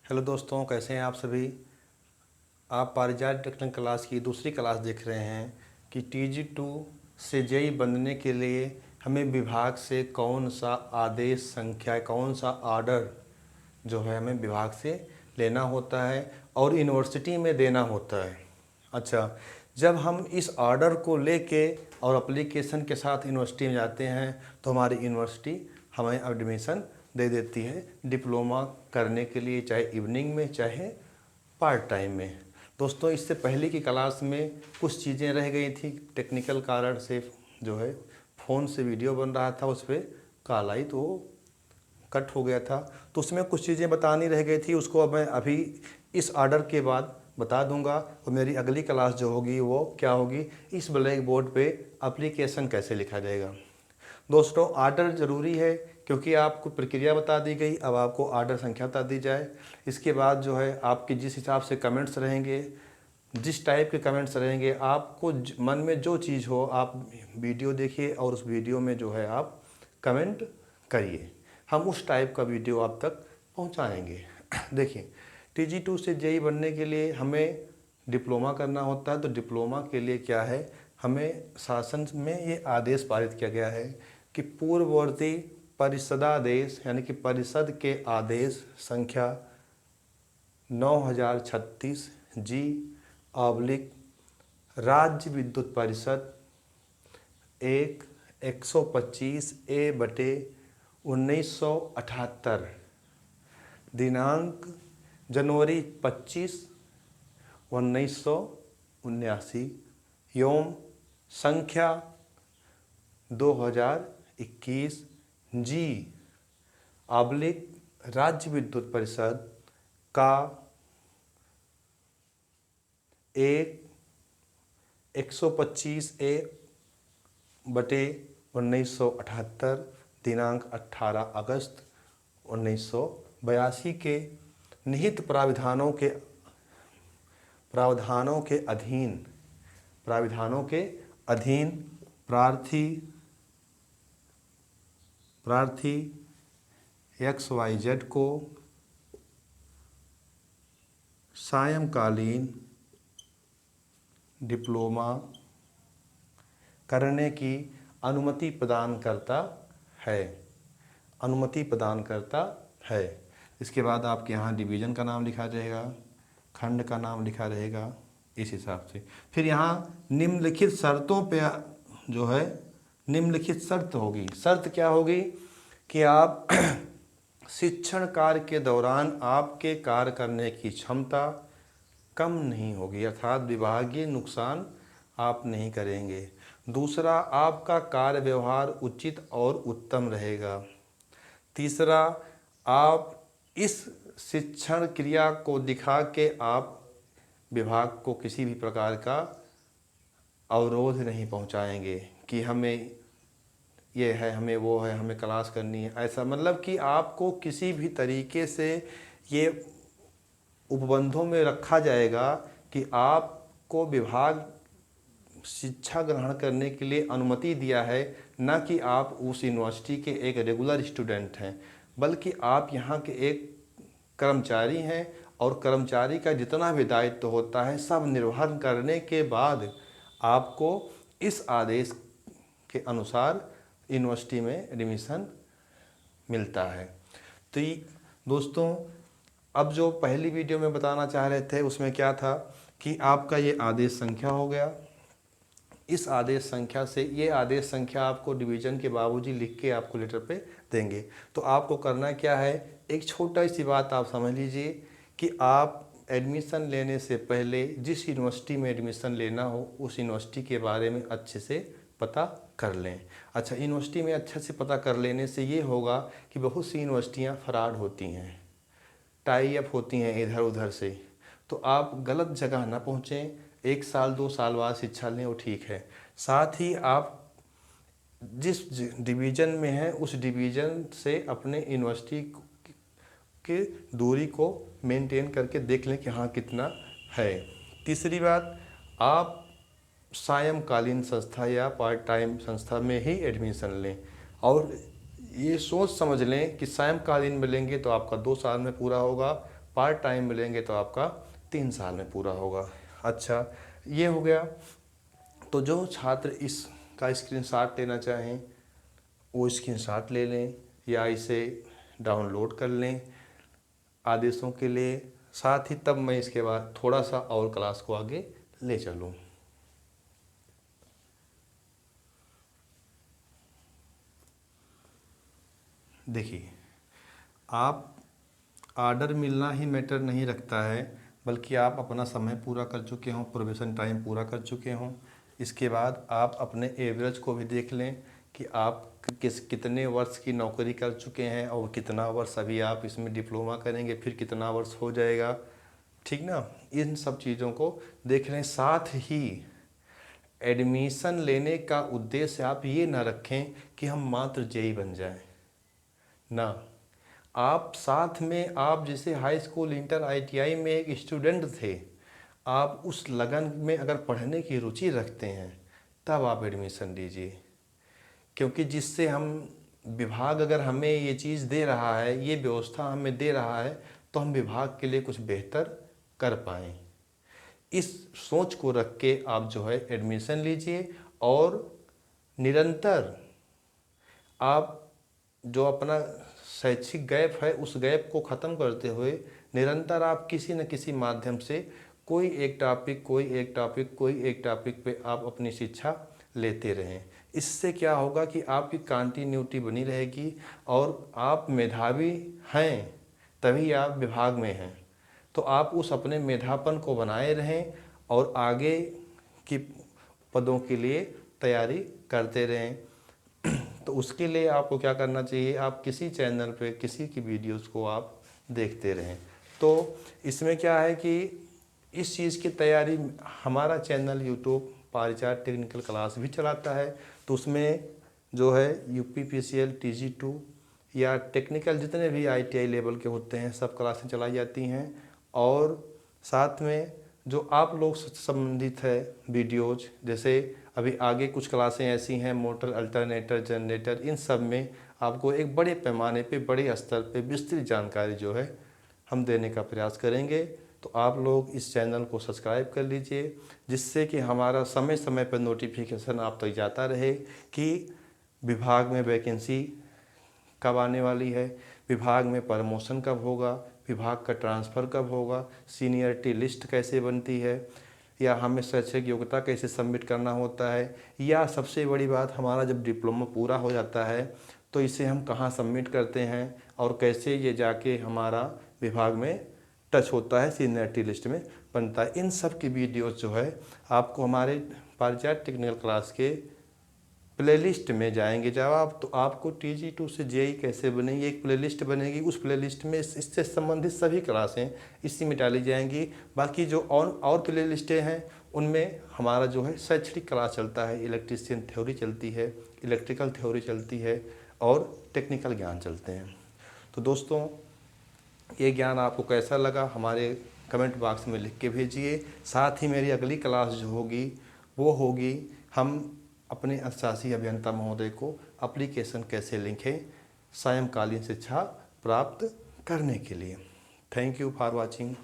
Hello दोस्तों, कैसे हैं आप सभी। आप पारिजात टेक्निकल क्लास की दूसरी क्लास देख रहे हैं कि TG2 से जेई बनने के लिए हमें विभाग से कौन सा आदेश संख्या, कौन सा ऑर्डर जो है हमें विभाग से लेना होता है और यूनिवर्सिटी में देना होता है। अच्छा, जब हम इस ऑर्डर को लेके और एप्लीकेशन के साथ यूनिवर्सिटी में जाते हैं तो हमारी यूनिवर्सिटी हमें एडमिशन दे देती है डिप्लोमा करने के लिए, चाहे इवनिंग में चाहे पार्ट टाइम में। दोस्तों, इससे पहले की क्लास में कुछ चीज़ें रह गई थी टेक्निकल कारण से, जो है फ़ोन से वीडियो बन रहा था, उस पर कॉल आई तो वो कट हो गया था। तो उसमें कुछ चीज़ें बतानी रह गई थी, उसको अब मैं अभी इस ऑर्डर के बाद बता दूंगा। और मेरी अगली क्लास जो होगी वो क्या होगी, इस ब्लैक बोर्ड पे एप्लीकेशन कैसे लिखा जाएगा। दोस्तों, ऑर्डर ज़रूरी है क्योंकि आपको प्रक्रिया बता दी गई, अब आपको ऑर्डर संख्या बता दी जाए। इसके बाद जो है आपके जिस हिसाब से कमेंट्स रहेंगे, जिस टाइप के कमेंट्स रहेंगे, आपको मन में जो चीज़ हो आप वीडियो देखिए और उस वीडियो में जो है आप कमेंट करिए। हम उस टाइप का वीडियो आप तक पहुंचाएंगे। देखिए, TG2 से जेई बनने के लिए हमें डिप्लोमा करना होता है। तो डिप्लोमा के लिए क्या है, हमें शासन में ये आदेश पारित किया गया है कि पूर्ववर्ती परिषदादेश यानी कि परिषद के आदेश संख्या 9036 जी ऑब्लिक राज्य विद्युत परिषद 1/125 ए बटे 1978 दिनांक जनवरी 25 1979 एवं संख्या 2021 जी ऑब्लिक राज्य विद्युत परिषद का 1/125 ए बटे 1978 दिनांक 18 अगस्त 1982 के निहित प्राविधानों के अधीन प्रार्थी XYZ को सायंकालीन डिप्लोमा करने की अनुमति प्रदान करता है। इसके बाद आपके यहाँ डिवीज़न का नाम लिखा रहेगा, खंड का नाम लिखा रहेगा, इस हिसाब से। फिर यहाँ निम्नलिखित शर्तों पे जो है निम्नलिखित शर्त होगी। शर्त क्या होगी कि आप शिक्षण कार्य के दौरान आपके कार्य करने की क्षमता कम नहीं होगी, अर्थात विभागीय नुकसान आप नहीं करेंगे। दूसरा, आपका कार्य व्यवहार उचित और उत्तम रहेगा। तीसरा, आप इस शिक्षण क्रिया को दिखा के आप विभाग को किसी भी प्रकार का अवरोध नहीं पहुंचाएंगे कि हमें ये है, हमें वो है, हमें क्लास करनी है। ऐसा मतलब कि आपको किसी भी तरीके से ये उपबंधों में रखा जाएगा कि आपको विभाग शिक्षा ग्रहण करने के लिए अनुमति दिया है, न कि आप उस यूनिवर्सिटी के एक रेगुलर स्टूडेंट हैं, बल्कि आप यहाँ के एक कर्मचारी हैं। और कर्मचारी का जितना भी दायित्व होता है सब निर्वहन करने के बाद आपको इस आदेश के अनुसार यूनिवर्सिटी में एडमिशन मिलता है। तो दोस्तों, अब जो पहली वीडियो में बताना चाह रहे थे उसमें क्या था कि आपका ये आदेश संख्या हो गया। इस आदेश संख्या से, ये आदेश संख्या आपको डिवीज़न के बाबूजी लिख के आपको लेटर पे देंगे। तो आपको करना क्या है, एक छोटा सी बात आप समझ लीजिए कि आप एडमिशन लेने से पहले जिस यूनिवर्सिटी में एडमिशन लेना हो उस यूनिवर्सिटी के बारे में अच्छे से पता कर लें। अच्छा, यूनिवर्सिटी में अच्छे से पता कर लेने से ये होगा कि बहुत सी यूनिवर्सिटियाँ फ्रॉड होती हैं, टाई अप होती हैं इधर उधर से। तो आप गलत जगह ना पहुँचें। 1 साल 2 साल बाद शिक्षा लें, वो ठीक है। साथ ही आप जिस डिवीज़न में हैं उस डिवीज़न से अपने यूनिवर्सिटी की दूरी को मेंटेन करके देख लें कि हाँ कितना है। तीसरी बात, आप सायंकालीन संस्था या पार्ट टाइम संस्था में ही एडमिशन लें और ये सोच समझ लें कि सायंकालीन में लेंगे तो आपका 2 साल में पूरा होगा, पार्ट टाइम मिलेंगे तो आपका 3 साल में पूरा होगा। अच्छा, ये हो गया। तो जो छात्र इसका स्क्रीनशॉट लेना चाहें वो स्क्रीनशॉट ले लें या इसे डाउनलोड कर लें आदेशों के लिए। साथ ही तब मैं इसके बाद थोड़ा सा और क्लास को आगे ले चलूँ। देखिए, आप आर्डर मिलना ही मैटर नहीं रखता है, बल्कि आप अपना समय पूरा कर चुके हों, प्रोबेशन टाइम पूरा कर चुके हों। इसके बाद आप अपने एवरेज को भी देख लें कि आप कितने वर्ष की नौकरी कर चुके हैं और कितना वर्ष अभी आप इसमें डिप्लोमा करेंगे, फिर कितना वर्ष हो जाएगा, ठीक ना। इन सब चीज़ों को देख लें। साथ ही एडमिशन लेने का उद्देश्य आप ये ना रखें कि हम मात्र जेई बन जाएं ना। आप साथ में, आप जैसे हाई स्कूल, इंटर, आईटीआई में एक स्टूडेंट थे, आप उस लगन में अगर पढ़ने की रुचि रखते हैं तब आप एडमिशन लीजिए। क्योंकि जिससे हम, विभाग अगर हमें ये चीज़ दे रहा है, ये व्यवस्था हमें दे रहा है, तो हम विभाग के लिए कुछ बेहतर कर पाएँ। इस सोच को रख के आप जो है एडमिशन लीजिए और निरंतर आप जो अपना शैक्षिक गैप है उस गैप को ख़त्म करते हुए निरंतर आप किसी न किसी माध्यम से कोई एक टॉपिक पे आप अपनी शिक्षा लेते रहें। इससे क्या होगा कि आपकी कंटिन्यूटी बनी रहेगी और आप मेधावी हैं तभी आप विभाग में हैं, तो आप उस अपने मेधापन को बनाए रहें और आगे की पदों के लिए तैयारी करते रहें। तो उसके लिए आपको क्या करना चाहिए, आप किसी चैनल पे किसी की वीडियोस को आप देखते रहें। तो इसमें क्या है कि इस चीज़ की तैयारी, हमारा चैनल यूट्यूब पारिजात टेक्निकल क्लास भी चलाता है, तो उसमें जो है यूपीपीसीएल, TG2 या टेक्निकल जितने भी ITI लेवल के होते हैं सब क्लासें चलाई जाती हैं। और साथ में जो आप लोग से संबंधित है वीडियोज, जैसे अभी आगे कुछ क्लासें ऐसी हैं मोटर, अल्टरनेटर, जनरेटर, इन सब में आपको एक बड़े पैमाने पे, बड़े स्तर पे विस्तृत जानकारी जो है हम देने का प्रयास करेंगे। तो आप लोग इस चैनल को सब्सक्राइब कर लीजिए, जिससे कि हमारा समय समय पर नोटिफिकेशन आप तक जाता रहे कि विभाग में वैकेंसी कब आने वाली है, विभाग में प्रमोशन कब होगा, विभाग का ट्रांसफ़र कब होगा, सीनियरिटी लिस्ट कैसे बनती है, या हमें शैक्षिक योग्यता कैसे सबमिट करना होता है, या सबसे बड़ी बात, हमारा जब डिप्लोमा पूरा हो जाता है तो इसे हम कहाँ सबमिट करते हैं और कैसे ये जाके हमारा विभाग में टच होता है, सीनियरिटी लिस्ट में बनता है। इन सब की वीडियोस जो है आपको हमारे पारिजात टेक्निकल क्लास के प्लेलिस्ट में जाएंगे जब आप, तो आपको TG2 से जेई कैसे बनेगी एक प्लेलिस्ट बनेगी। उस प्लेलिस्ट में इससे संबंधित सभी क्लासें इसी में डाली जाएंगी। बाकी जो और प्लेलिस्टें हैं उनमें हमारा जो है शैक्षणिक क्लास चलता है, इलेक्ट्रीशियन थ्योरी चलती है, इलेक्ट्रिकल थ्योरी चलती है और टेक्निकल ज्ञान चलते हैं। तो दोस्तों, ये ज्ञान आपको कैसा लगा हमारे कमेंट बॉक्स में लिख के भेजिए। साथ ही मेरी अगली क्लास जो होगी वो होगी, हम अपने शासी अभियंता महोदय को एप्लीकेशन कैसे लिखें सायंकालीन शिक्षा प्राप्त करने के लिए। Thank you for watching.